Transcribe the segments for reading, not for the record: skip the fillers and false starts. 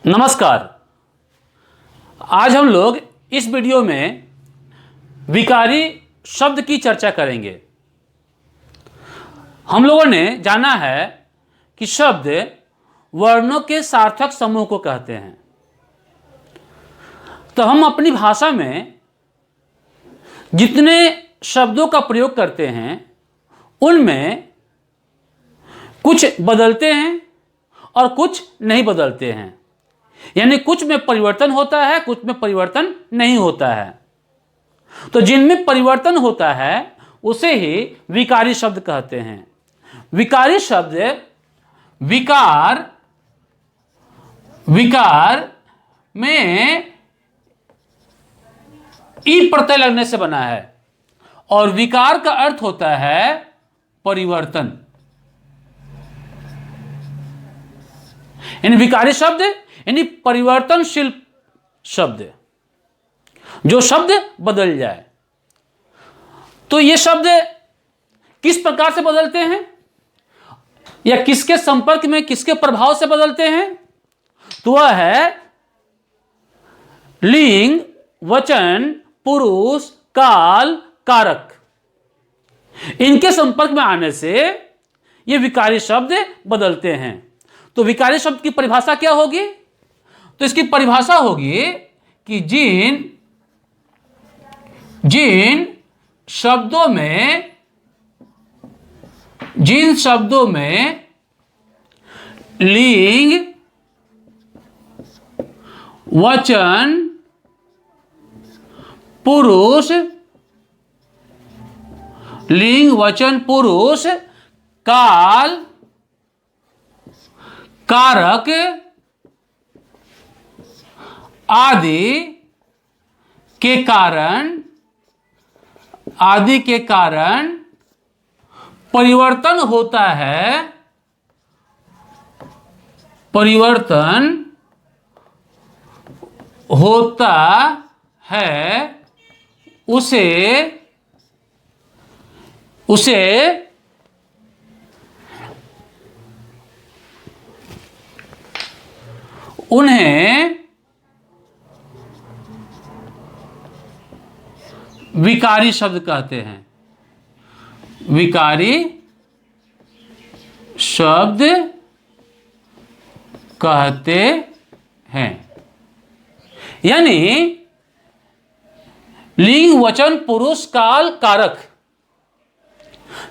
नमस्कार। आज हम लोग इस वीडियो में विकारी शब्द की चर्चा करेंगे। हम लोगों ने जाना है कि शब्द वर्णों के सार्थक समूह को कहते हैं। तो हम अपनी भाषा में जितने शब्दों का प्रयोग करते हैं उनमें कुछ बदलते हैं और कुछ नहीं बदलते हैं, यानी कुछ में परिवर्तन होता है, कुछ में परिवर्तन नहीं होता है। तो जिनमें परिवर्तन होता है उसे ही विकारी शब्द कहते हैं। विकारी शब्द विकार में ई प्रत्यय लगने से बना है और विकार का अर्थ होता है परिवर्तन। यानी विकारी शब्द यानी परिवर्तनशील शब्द, जो शब्द बदल जाए। तो ये शब्द किस प्रकार से बदलते हैं या किसके संपर्क में, किसके प्रभाव से बदलते हैं? तो वह है लिंग, वचन, पुरुष, काल, कारक। इनके संपर्क में आने से ये विकारी शब्द बदलते हैं। तो विकारी शब्द की परिभाषा क्या होगी? तो इसकी परिभाषा होगी कि जिन शब्दों में लिंग, वचन, पुरुष, काल, कारक आदि के कारण परिवर्तन होता है, उसे उन्हें विकारी शब्द कहते हैं। विकारी शब्द कहते हैं। यानी लिंग, वचन, पुरुष, काल, कारक।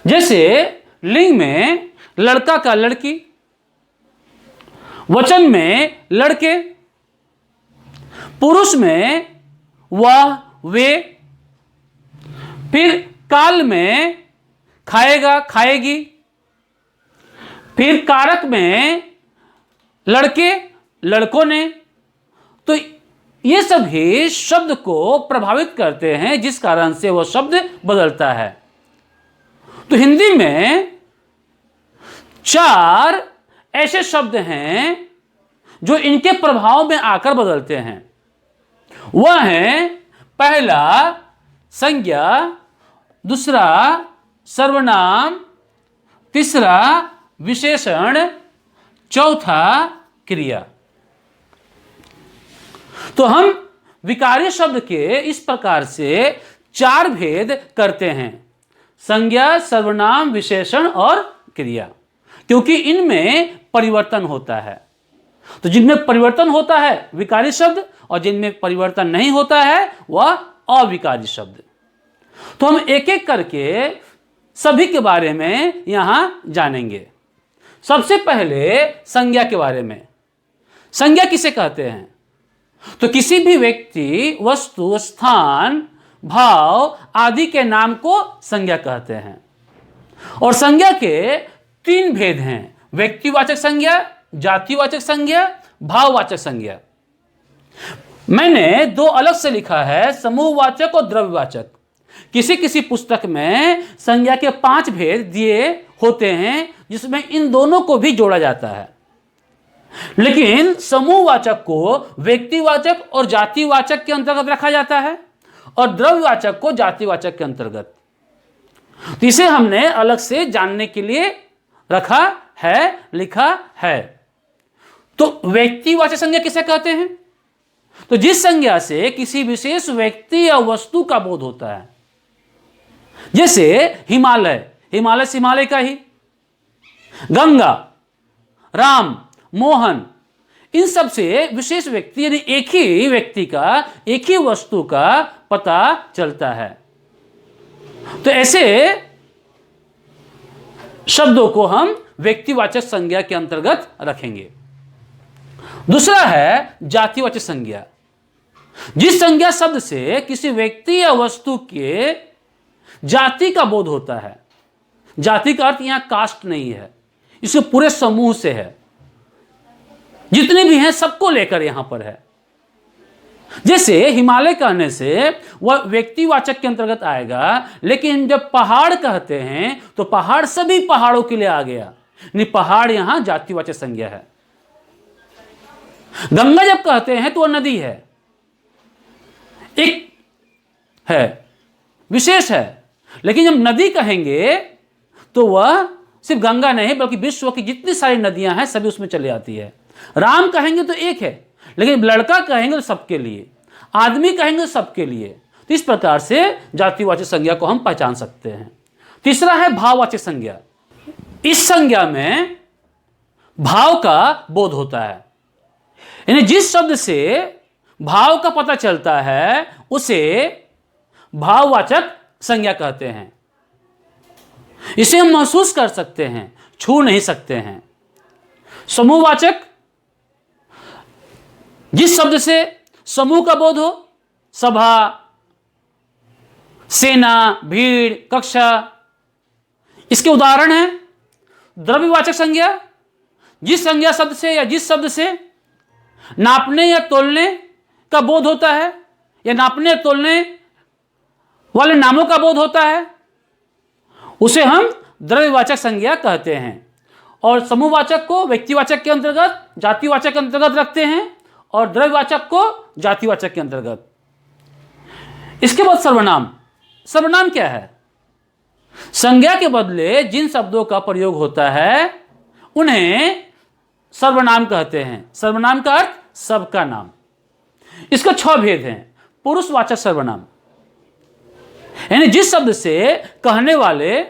जैसे लिंग में लड़का का लड़की, वचन में लड़के, पुरुष में वह वे, फिर काल में खाएगा खाएगी, फिर कारक में लड़के लड़कों ने। तो ये सभी शब्द को प्रभावित करते हैं जिस कारण से वह शब्द बदलता है। तो हिंदी में 4 ऐसे शब्द हैं जो इनके प्रभाव में आकर बदलते हैं। वह है पहला संज्ञा, दूसरा सर्वनाम, तीसरा विशेषण, चौथा क्रिया। तो हम विकारी शब्द के इस प्रकार से 4 भेद करते हैं: संज्ञा, सर्वनाम, विशेषण और क्रिया। क्योंकि इनमें परिवर्तन होता है। तो जिनमें परिवर्तन होता है विकारी शब्द, और जिनमें परिवर्तन नहीं होता है वह अविकारी शब्द। तो हम एक एक करके सभी के बारे में यहां जानेंगे। सबसे पहले संज्ञा के बारे में। संज्ञा किसे कहते हैं? तो किसी भी व्यक्ति, वस्तु, स्थान, भाव आदि के नाम को संज्ञा कहते हैं। और संज्ञा के 3 भेद हैं: व्यक्तिवाचक संज्ञा, जातिवाचक संज्ञा, भाववाचक संज्ञा। मैंने 2 अलग से लिखा है, समूहवाचक और द्रव्यवाचक। किसी पुस्तक में संज्ञा के 5 भेद दिए होते हैं जिसमें इन दोनों को भी जोड़ा जाता है। लेकिन समूहवाचक को व्यक्तिवाचक और जातिवाचक के अंतर्गत रखा जाता है और द्रव्यवाचक को जातिवाचक के अंतर्गत। तो इसे हमने अलग से जानने के लिए रखा है, लिखा है। तो व्यक्तिवाचक संज्ञा किसे कहते हैं? तो जिस संज्ञा से किसी विशेष व्यक्ति या वस्तु का बोध होता है, जैसे हिमालय, हिमालय से हिमालय का ही, गंगा, राम, मोहन, इन सब से विशेष व्यक्ति यानी एक ही व्यक्ति का, एक ही वस्तु का पता चलता है। तो ऐसे शब्दों को हम व्यक्तिवाचक संज्ञा के अंतर्गत रखेंगे। दूसरा है जातिवाचक संज्ञा। जिस संज्ञा शब्द से किसी व्यक्ति या वस्तु के जाति का बोध होता है, जाति का अर्थ यहां कास्ट नहीं है, इसके पूरे समूह से है, जितने भी हैं सबको लेकर यहां पर है। जैसे हिमालय कहने से वह व्यक्तिवाचक के अंतर्गत आएगा, लेकिन जब पहाड़ कहते हैं तो पहाड़ सभी पहाड़ों के लिए आ गया, नहीं, पहाड़ यहां जातिवाचक संज्ञा है। गंगा जब कहते हैं तो वह नदी है, एक है, विशेष है, लेकिन जब नदी कहेंगे तो वह सिर्फ गंगा नहीं बल्कि विश्व की जितनी सारी नदियां हैं सभी उसमें चली आती है। राम कहेंगे तो एक है, लेकिन लड़का कहेंगे तो सबके लिए, आदमी कहेंगे तो सबके लिए। तो इस प्रकार से जातिवाचक संज्ञा को हम पहचान सकते हैं। तीसरा है भाववाचक संज्ञा। इस संज्ञा में भाव का बोध होता है, यानी जिस शब्द से भाव का पता चलता है उसे भाववाचक संज्ञा कहते हैं। इसे हम महसूस कर सकते हैं, छू नहीं सकते हैं। समूहवाचक, जिस शब्द से समूह का बोध हो, सभा, सेना, भीड़, कक्षा, इसके उदाहरण हैं। द्रव्यवाचक संज्ञा, जिस संज्ञा शब्द से या जिस शब्द से नापने या तोलने का बोध होता है या नापने या तोलने वाले नामों का बोध होता है, उसे हम द्रव्यवाचक संज्ञा कहते हैं। और समूहवाचक को व्यक्तिवाचक के अंतर्गत, जातिवाचक के अंतर्गत रखते हैं और द्रव्यवाचक को जातिवाचक के अंतर्गत। इसके बाद सर्वनाम। सर्वनाम क्या है? संज्ञा के बदले जिन शब्दों का प्रयोग होता है उन्हें सर्वनाम कहते हैं। सर्वनाम का अर्थ सबका नाम। इसका 6 भेद हैं। पुरुषवाचक सर्वनाम, यानी जिस शब्द से कहने वाले,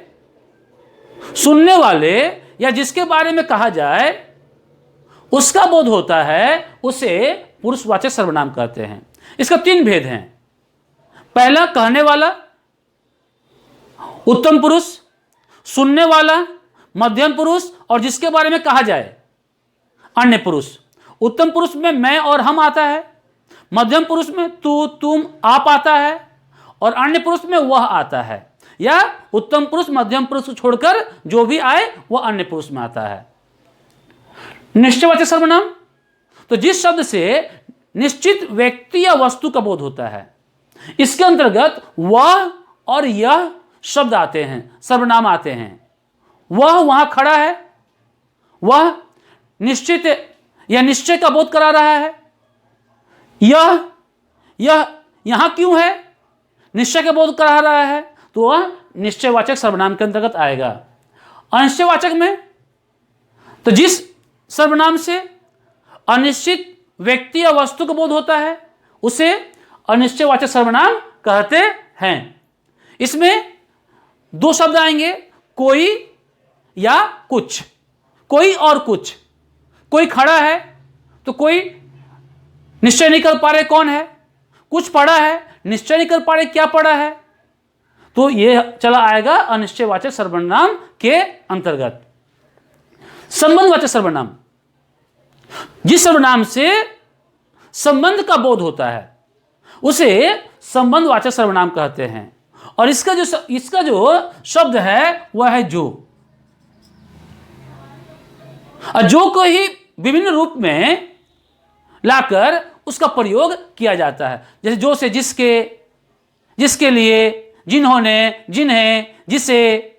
सुनने वाले या जिसके बारे में कहा जाए उसका बोध होता है, उसे पुरुषवाचक सर्वनाम कहते हैं। इसका 3 भेद हैं। पहला कहने वाला, उत्तम पुरुष, सुनने वाला, मध्यम पुरुष और जिसके बारे में कहा जाए अन्य पुरुष। उत्तम पुरुष में मैं और हम आता है, मध्यम पुरुष में तू, तुम, आप आता है और अन्य पुरुष में वह आता है, या उत्तम पुरुष मध्यम पुरुष को छोड़कर जो भी आए वह अन्य पुरुष में आता है। निश्चयवाचक सर्वनाम, तो जिस शब्द से निश्चित व्यक्ति या वस्तु का बोध होता है, इसके अंतर्गत वह और यह शब्द आते हैं, सर्वनाम आते हैं। वह वहां खड़ा है, वह निश्चित या निश्चय का बोध करा रहा है। यह यहां क्यों है, निश्चय का बोध करा रहा है, तो वह निश्चयवाचक सर्वनाम के अंतर्गत आएगा। अनिश्चयवाचक में, तो जिस सर्वनाम से अनिश्चित व्यक्ति या वस्तु का बोध होता है उसे अनिश्चयवाचक सर्वनाम कहते हैं। इसमें 2 शब्द आएंगे, कोई या कुछ। कोई और कुछ। कोई खड़ा है तो कोई निश्चय नहीं कर पा रहे कौन है, कुछ पड़ा है निश्चय नहीं कर पा रहे क्या पड़ा है, तो यह चला आएगा अनिश्चयवाचक सर्वनाम के अंतर्गत। संबंधवाचक सर्वनाम, जिस सर्वनाम से संबंध का बोध होता है उसे संबंधवाचक सर्वनाम कहते हैं। और इसका जो शब्द है वह है जो। और जो को ही विभिन्न रूप में लाकर उसका प्रयोग किया जाता है। जैसे जो से जिसके, जिसके लिए, जिन्होंने, जिन्हें, जिसे,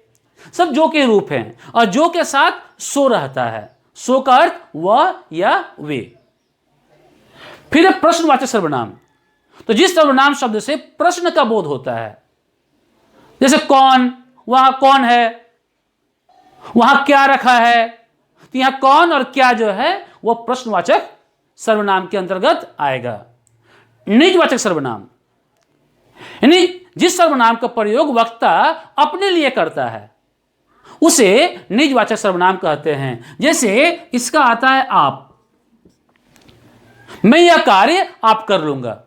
सब जो के रूप हैं। और जो के साथ सो रहता है। सो का अर्थ वह या वे। फिर है प्रश्नवाचक सर्वनाम, तो जिस सर्वनाम शब्द से प्रश्न का बोध होता है, जैसे कौन, वहां कौन है, वहां क्या रखा है, तो यहां कौन और क्या जो है वह प्रश्नवाचक सर्वनाम के अंतर्गत आएगा। निजवाचक सर्वनाम यानी जिस सर्वनाम का प्रयोग वक्ता अपने लिए करता है उसे निजवाचक सर्वनाम कहते हैं। जैसे इसका आता है आप, मैं यह कार्य आप कर लूंगा,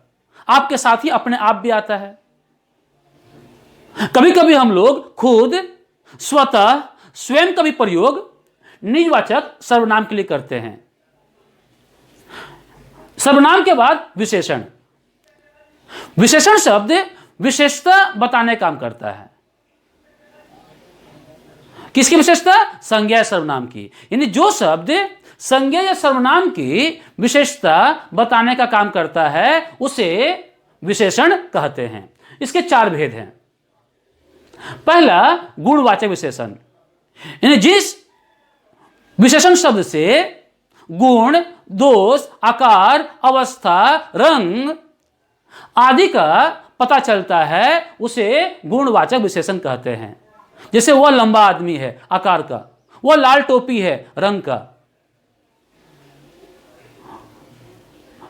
आपके साथ ही अपने आप भी आता है। कभी कभी हम लोग खुद स्वतः स्वयं का भी प्रयोग निजवाचक सर्वनाम के लिए करते हैं। सर्वनाम के बाद विशेषण। विशेषण शब्द विशेषता बताने का काम करता है। किसकी विशेषता? संज्ञा या सर्वनाम की। यानी जो शब्द संज्ञा या सर्वनाम की विशेषता बताने का काम करता है उसे विशेषण कहते हैं। इसके 4 भेद हैं। पहला गुणवाचक विशेषण, यानी जिस विशेषण शब्द से गुण, दोष, आकार, अवस्था, रंग आदि का पता चलता है उसे गुणवाचक विशेषण कहते हैं। जैसे वह लंबा आदमी है आकार का, वह लाल टोपी है रंग का।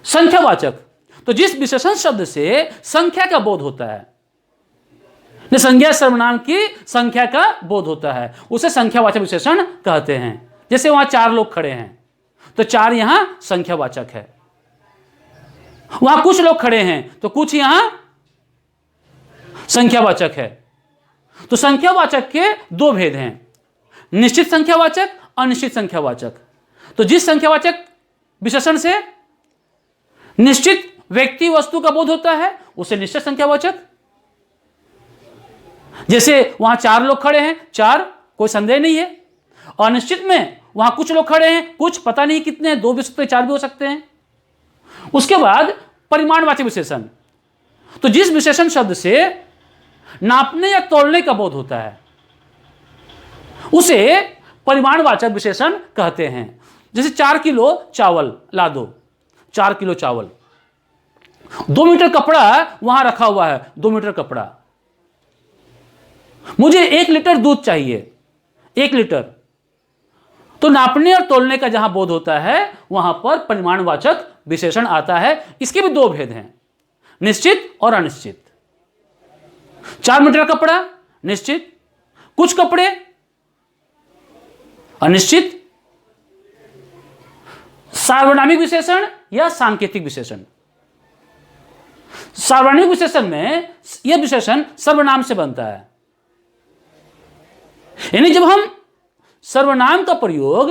संख्यावाचक, तो जिस विशेषण शब्द से संख्या का बोध होता है, संज्ञा सर्वनाम की संख्या का बोध होता है, उसे संख्यावाचक विशेषण कहते हैं। जैसे वहां 4 लोग खड़े हैं तो 4 यहां संख्यावाचक है। वहां कुछ लोग खड़े हैं तो कुछ यहां संख्यावाचक है। तो संख्यावाचक के 2 भेद हैं, निश्चित संख्यावाचक, अनिश्चित संख्यावाचक। तो जिस संख्यावाचक विशेषण से निश्चित व्यक्ति वस्तु का बोध होता है उसे निश्चित संख्यावाचक। जैसे वहां 4 लोग खड़े हैं, 4 कोई संदेह नहीं है। अनिश्चित में वहां कुछ लोग खड़े हैं, कुछ पता नहीं कितने, 2 भी सकते, 4 भी हो सकते हैं। उसके बाद परिमाणवाचक विशेषण, तो जिस विशेषण शब्द से नापने या तोलने का बोध होता है उसे परिमाणवाचक विशेषण कहते हैं। जैसे 4 किलो चावल ला दो, 4 किलो चावल। 2 मीटर कपड़ा वहां रखा हुआ है, 2 मीटर कपड़ा। मुझे 1 लीटर दूध चाहिए, 1 लीटर। तो नापने और तोलने का जहां बोध होता है वहां पर परिमाणवाचक विशेषण आता है। इसके भी 2 भेद हैं, निश्चित और अनिश्चित। 4 मीटर कपड़ा निश्चित, कुछ कपड़े अनिश्चित। सार्वनामिक विशेषण या सांकेतिक विशेषण। सार्वनामिक विशेषण में यह विशेषण सर्वनाम से बनता है। यानी जब हम सर्वनाम का प्रयोग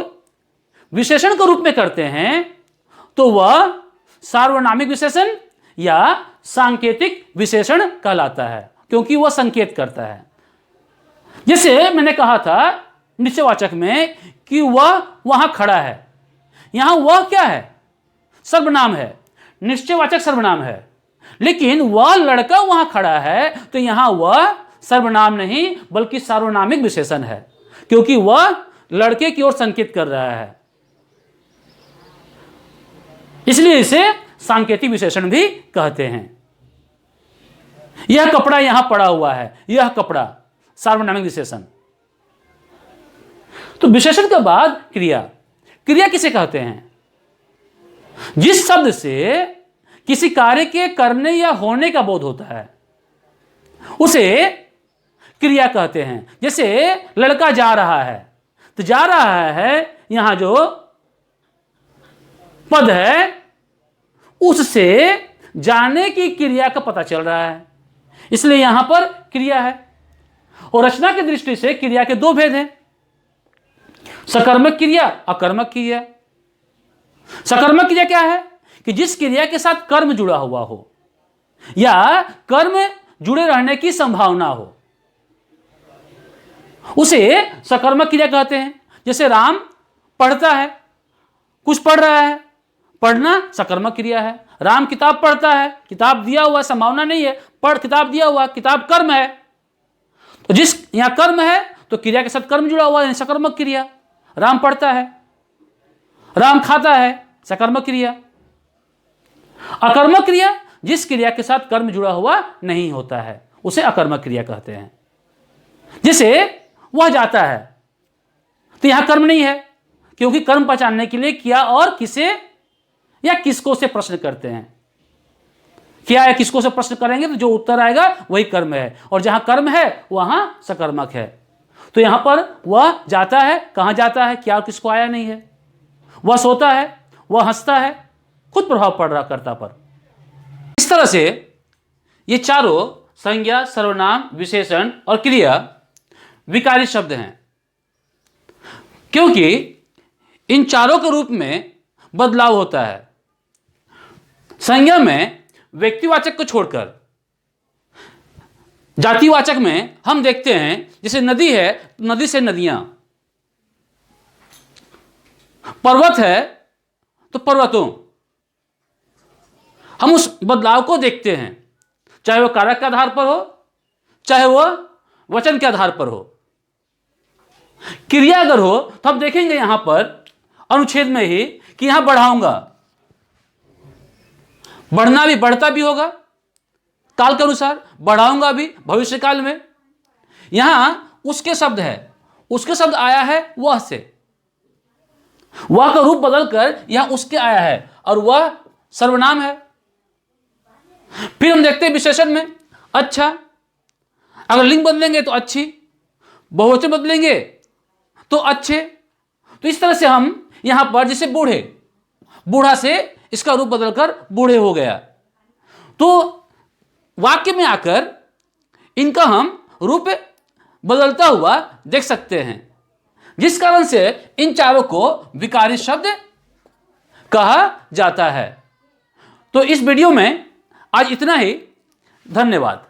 विशेषण के रूप में करते हैं तो वह सार्वनामिक विशेषण या सांकेतिक विशेषण कहलाता है, क्योंकि वह संकेत करता है। जैसे मैंने कहा था निश्चयवाचक में कि वह वहां खड़ा है, यहां वह क्या है? सर्वनाम है, निश्चयवाचक सर्वनाम है। लेकिन वह लड़का वहां खड़ा है तो यहां वह सर्वनाम नहीं बल्कि सार्वनामिक विशेषण है, क्योंकि वह लड़के की ओर संकेत कर रहा है। इसलिए इसे सांकेतिक विशेषण भी कहते हैं। यह कपड़ा यहां पड़ा हुआ है, यह कपड़ा, सार्वनामिक विशेषण। तो विशेषण के बाद क्रिया। क्रिया किसे कहते हैं? जिस शब्द से किसी कार्य के करने या होने का बोध होता है उसे क्रिया कहते हैं। जैसे लड़का जा रहा है, तो जा रहा है यहां जो पद है उससे जाने की क्रिया का पता चल रहा है, इसलिए यहां पर क्रिया है। और रचना की दृष्टि से क्रिया के 2 भेद हैं, सकर्मक क्रिया, अकर्मक क्रिया। सकर्मक क्रिया क्या है? कि जिस क्रिया के साथ कर्म जुड़ा हुआ हो या कर्म जुड़े रहने की संभावना हो उसे सकर्मक क्रिया कहते हैं। जैसे राम पढ़ता है, कुछ पढ़ रहा है, पढ़ना सकर्मक क्रिया है। राम किताब पढ़ता है, किताब दिया हुआ, संभावना नहीं है, पढ़, किताब दिया हुआ, किताब कर्म है। तो जिस यहां कर्म है तो क्रिया के साथ कर्म जुड़ा हुआ है, सकर्मक क्रिया। राम पढ़ता है, राम खाता है, सकर्मक क्रिया। अकर्मक क्रिया जिस क्रिया के साथ कर्म जुड़ा हुआ नहीं होता है उसे अकर्मक क्रिया कहते हैं। जैसे वह जाता है तो यहां कर्म नहीं है, क्योंकि कर्म पहचानने के लिए क्या और किसे या किसको से प्रश्न करते हैं। क्या या किसको से प्रश्न करेंगे तो जो उत्तर आएगा वही कर्म है, और जहां कर्म है वहां सकर्मक है। तो यहां पर वह जाता है, कहां जाता है, क्या किसको आया नहीं है, वह सोता है, वह हंसता है, खुद प्रभाव पड़ रहा कर्ता पर। इस तरह से ये चारों संज्ञा, सर्वनाम, विशेषण और क्रिया विकारी शब्द हैं, क्योंकि इन चारों के रूप में बदलाव होता है। संज्ञा में व्यक्तिवाचक को छोड़कर जातिवाचक में हम देखते हैं, जैसे नदी है, नदी से नदियां, पर्वत है तो पर्वतों, हम उस बदलाव को देखते हैं, चाहे वह कारक के आधार पर हो, चाहे वह वचन के आधार पर हो। क्रिया अगर हो तो हम देखेंगे यहां पर अनुच्छेद में ही कि यहां बढ़ाऊंगा, बढ़ना भी, बढ़ता भी होगा काल के अनुसार, बढ़ाऊंगा भी भविष्य काल में। यहां उसके शब्द है, उसके शब्द आया है वह से, वह का रूप बदलकर यहां उसके आया है और वह सर्वनाम है। फिर हम देखते हैं विशेषण में, अच्छा, अगर लिंग बदलेंगे तो अच्छी, बहुवचन बदलेंगे तो अच्छे। तो इस तरह से हम यहां पर जैसे बूढ़े, बूढ़ा से इसका रूप बदलकर बूढ़े हो गया, तो वाक्य में आकर इनका हम रूप बदलता हुआ देख सकते हैं, जिस कारण से इन चारों को विकारी शब्द कहा जाता है। तो इस वीडियो में आज इतना ही। धन्यवाद।